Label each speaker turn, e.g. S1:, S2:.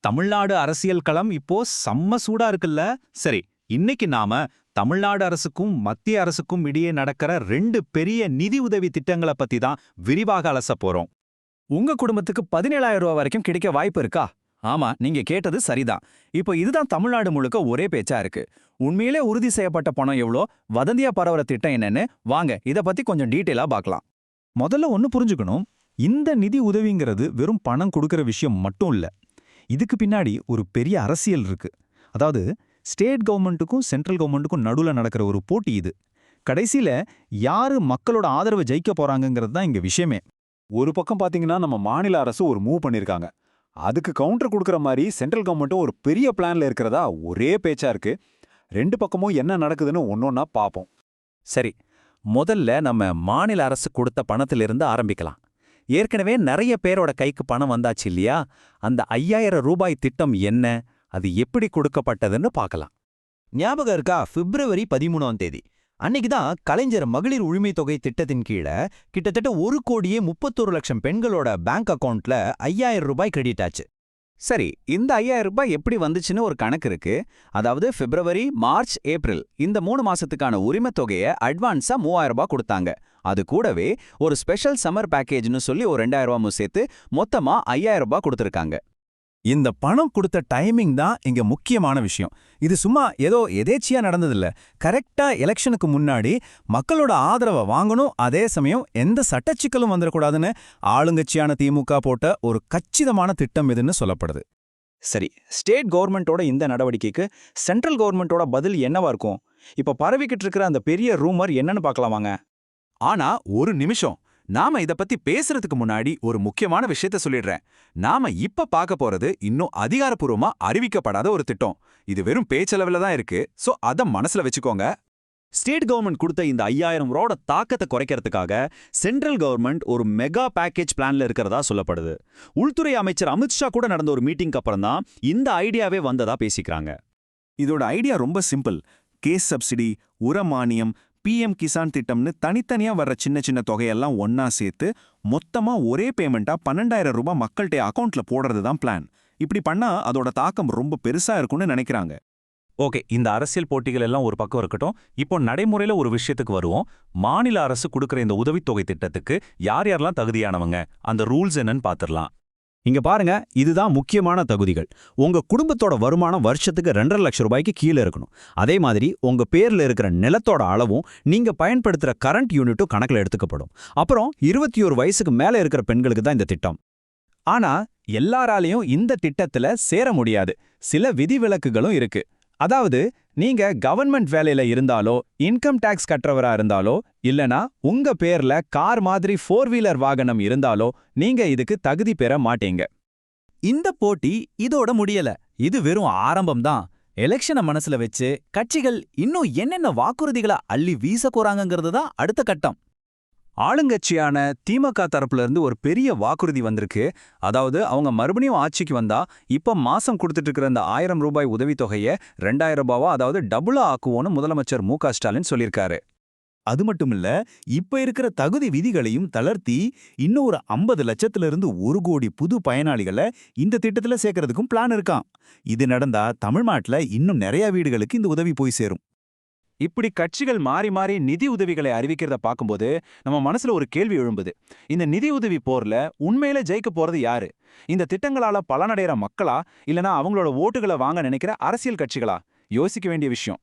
S1: தமிழ்நாடு அரசியல் களம் இப்போ செம்ம சூடா இருக்குல்ல. சரி, இன்னைக்கு நாம தமிழ்நாடு அரசுக்கும் மத்திய அரசுக்கும் இடையே நடக்கிற ரெண்டு பெரிய நிதி உதவி திட்டங்களை பத்தி தான் விரிவாக அலச போறோம்.
S2: உங்க குடும்பத்துக்கு 17,000 ரூபா வரைக்கும் கிடைக்க வாய்ப்பு இருக்கா? ஆமா, நீங்க கேட்டது சரிதான். இப்போ இதுதான் தமிழ்நாடு முழுக்க ஒரே பேச்சா இருக்கு. உண்மையிலே உறுதி செய்யப்பட்ட பணம் எவ்வளோ, வதந்தியா பரவற திட்டம் என்னன்னு வாங்க இத பத்தி கொஞ்சம் டீட்டெயிலா பார்க்கலாம்.
S3: முதல்ல ஒன்னு புரிஞ்சுக்கணும், இந்த நிதி உதவிங்கிறது வெறும் பணம் கொடுக்கிற விஷயம் மட்டும் இல்ல. இதுக்கு பின்னாடி ஒரு பெரிய அரசியல் இருக்கு. அதாவது ஸ்டேட் கவர்மெண்ட்டுக்கும் சென்ட்ரல் கவர்மெண்ட்டுக்கும் நடுவுல நடக்கிற ஒரு போட்டி இது. கடைசியில யாரு மக்களோட ஆதரவை ஜெயிக்க போறாங்கங்கிறது தான் இங்க விஷயமே.
S4: ஒரு பக்கம் பாத்தீங்கன்னா நம்ம மாநில அரசு ஒரு மூவ் பண்ணிருக்காங்க. அதுக்கு கவுண்டர் கொடுக்கற மாதிரி சென்ட்ரல் கவர்மெண்ட்டும் ஒரு பெரிய பிளான்ல இருக்கிறதா ஒரே பேச்சா இருக்கு. ரெண்டு பக்கமும் என்ன நடக்குதுன்னு ஒன்னொன்னா பாப்போம்.
S2: சரி, முதல்ல நம்ம மாநில அரசு கொடுத்த பணத்திலிருந்து ஆரம்பிக்கலாம். ஏற்கனவே நிறைய பேரோட கைக்கு பணம் வந்தாச்சு இல்லையா? அந்த 5,000 ரூபாய் திட்டம் என்ன, அது எப்படி கொடுக்கப்பட்டதுன்னு பார்க்கலாம்.
S5: ஞாபகம் இருக்கா? பிப்ரவரி 13ஆம் தேதி அன்னைக்கு தான் கலைஞர் மகளிர் உரிமை தொகை திட்டத்தின் கீழே கிட்டத்தட்ட 1,31,00,000 பெண்களோட பேங்க் அக்கவுண்ட்ல 5,000 ரூபாய் கிரெடிட் ஆச்சு.
S2: சரி, இந்த 5,000 ரூபாய் எப்படி வந்துச்சுன்னு ஒரு கணக்கு இருக்கு. அதாவது பிப்ரவரி, மார்ச், ஏப்ரல் இந்த 3 மாசத்துக்கான உரிமை தொகையை அட்வான்ஸா 3,000 ரூபாய் கொடுத்தாங்க. அது கூடவே ஒரு ஸ்பெஷல் சம்மர் பேக்கேஜ்னு சொல்லி ஒரு 2,000 ரூபாயும் சேர்த்து மொத்தமா 5,000 ரூபாய் கொடுத்துருக்காங்க.
S3: இந்த பணம் கொடுத்த டைமிங் தான் இங்க முக்கியமான விஷயம். இது சும்மா ஏதோ எதேச்சியா நடந்ததில்ல. கரெக்டா எலெக்ஷனுக்கு முன்னாடி மக்களோட ஆதரவை வாங்கணும், அதே சமயம் எந்த சட்டச்சிக்கலும் வந்துடக்கூடாதுன்னு ஆளுங்கட்சியான திமுக போட்ட ஒரு கச்சிதமான திட்டம் இதுன்னு சொல்லப்படுது.
S2: சரி, ஸ்டேட் கவர்மெண்ட்டோட இந்த நடவடிக்கைக்கு சென்ட்ரல் கவர்மெண்ட்டோட பதில் என்னவா இருக்கும்? இப்ப பரவிக்கிட்டு இருக்கிற அந்த பெரிய ரூமர் என்னன்னு பார்க்கலாமாங்க?
S1: ஆனா ஒரு நிமிஷம், நாம இத பத்தி பேசுறதுக்கு முன்னாடி ஒரு முக்கியமான விஷயத்த சொல்லிடுறேன். நாம இப்ப பார்க்க போறது இன்னும் அதிகாரப்பூர்வமா அறிவிக்கப்படாத ஒரு திட்டம். இது வெறும் பேச்சளவுல தான் இருக்கு. சோ அத மனசுல வச்சுக்கோங்க. ஸ்டேட் கவர்மெண்ட் கொடுத்த இந்த 5,000 ரூபாயோட தாக்கத்தை குறைக்கிறதுக்காக சென்ட்ரல் கவர்மெண்ட் ஒரு மெகா பேக்கேஜ் பிளான்ல இருக்கிறதா சொல்லப்படுது. உள்துறை அமைச்சர் அமித்ஷா கூட நடந்த ஒரு மீட்டிங்க்கு அப்புறம் தான் இந்த ஐடியாவே வந்ததா பேசிக்கிறாங்க.
S3: இதோட ஐடியா ரொம்ப சிம்பிள். கேஸ் சப்சிடி, உர மானியம், PM கிசான் திட்டம்னு தனித்தனியா வர்ற சின்ன சின்ன தொகையெல்லாம் ஒன்னா சேர்த்து மொத்தமா ஒரே பேமெண்டா 12,000 ரூபாய் மக்கள்கிட்ட அக்கவுண்ட்ல போடுறது தான் பிளான். இப்படி பண்ணா அதோட தாக்கம் ரொம்ப பெருசா இருக்கும்னு நினைக்கிறாங்க.
S1: ஓகே, இந்த அரசியல் போட்டிகள் எல்லாம் ஒரு பக்கம் இருக்கட்டும். இப்போ நடைமுறையில ஒரு விஷயத்துக்கு வருவோம். மாநில அரசு கொடுக்கிற இந்த உதவித்தொகை திட்டத்துக்கு யார் யாரெல்லாம் தகுதியானவங்க, அந்த ரூல்ஸ் என்னன்னு பாத்துரலாம்.
S6: இங்க பாருங்க, இதுதான் முக்கியமான தகுதிகள். உங்க குடும்பத்தோட வருமானம் வருஷத்துக்கு 2,50,000 லட்சம் ரூபாய்க்கு கீழே இருக்கணும். அதே மாதிரி உங்க பேர்ல இருக்கிற நிலத்தோட அளவும் நீங்க பயன்படுத்துற கரண்ட் யூனிட்டும் கணக்குல எடுத்துக்கப்படும். அப்புறம் 21 வயசுக்கு மேல இருக்கிற பெண்களுக்கு தான் இந்த திட்டம்.
S2: ஆனா எல்லாராலையும் இந்த திட்டத்துல சேர முடியாது. சில விதிவிலக்குகளும் இருக்கு. அதாவது நீங்க கவர்மெண்ட் வேலையில இருந்தாலோ, இன்கம் டாக்ஸ் கட்டுறவரா இருந்தாலோ, இல்லனா உங்க பேர்ல கார் மாதிரி 4 வீலர் வாகனம் இருந்தாலோ நீங்க இதுக்கு தகுதி பெற மாட்டீங்க.
S5: இந்த போட்டி இதோட முடியல. இது வெறும் ஆரம்பம் தான். எலெக்ஷனை மனசுல வச்சு கட்சிகள் இன்னும் என்னென்ன வாக்குறுதிகளை அள்ளி வீச போறாங்கங்கிறது தான் அடுத்த கட்டம்.
S2: ஆளுங்கட்சியான திமுக தரப்புல இருந்து ஒரு பெரிய வாக்குறுதி வந்திருக்கு. அதாவது அவங்க மறுபடியும் ஆட்சிக்கு வந்தா இப்ப மாசம் கொடுத்துட்டு இருக்கிற இந்த 1,000 ரூபாய் உதவித்தொகையை 2,000 ரூபாவா, அதாவது டபுளா ஆக்குவோன்னு முதலமைச்சர் மு.க. ஸ்டாலின் சொல்லியிருக்காரு.
S3: அது மட்டுமில்ல, இப்ப இருக்கிற தகுதி விதிகளையும் தளர்த்தி இன்னும் ஒரு 50 லட்சத்திலிருந்து 1 கோடி புது பயனாளிகளை இந்த திட்டத்துல சேர்க்கறதுக்கும் பிளான் இருக்காம். இது நடந்தா தமிழ்நாட்டுல இன்னும் நிறைய வீடுகளுக்கு இந்த உதவி போய் சேரும்.
S4: இப்படி கட்சிகள் மாறி மாறி நிதி உதவிகளை அறிவிக்கிறத பார்க்கும்போது நம்ம மனசுல ஒரு கேள்வி எழும்புது. இந்த நிதி உதவி போர்ல உண்மையில ஜெயிக்க போறது யாரு? இந்த திட்டங்களால பலனடைகிற மக்களா, இல்லனா அவங்களோட ஓட்டுகளை வாங்க நினைக்கிற அரசியல் கட்சிகளா? யோசிக்க வேண்டிய விஷயம்.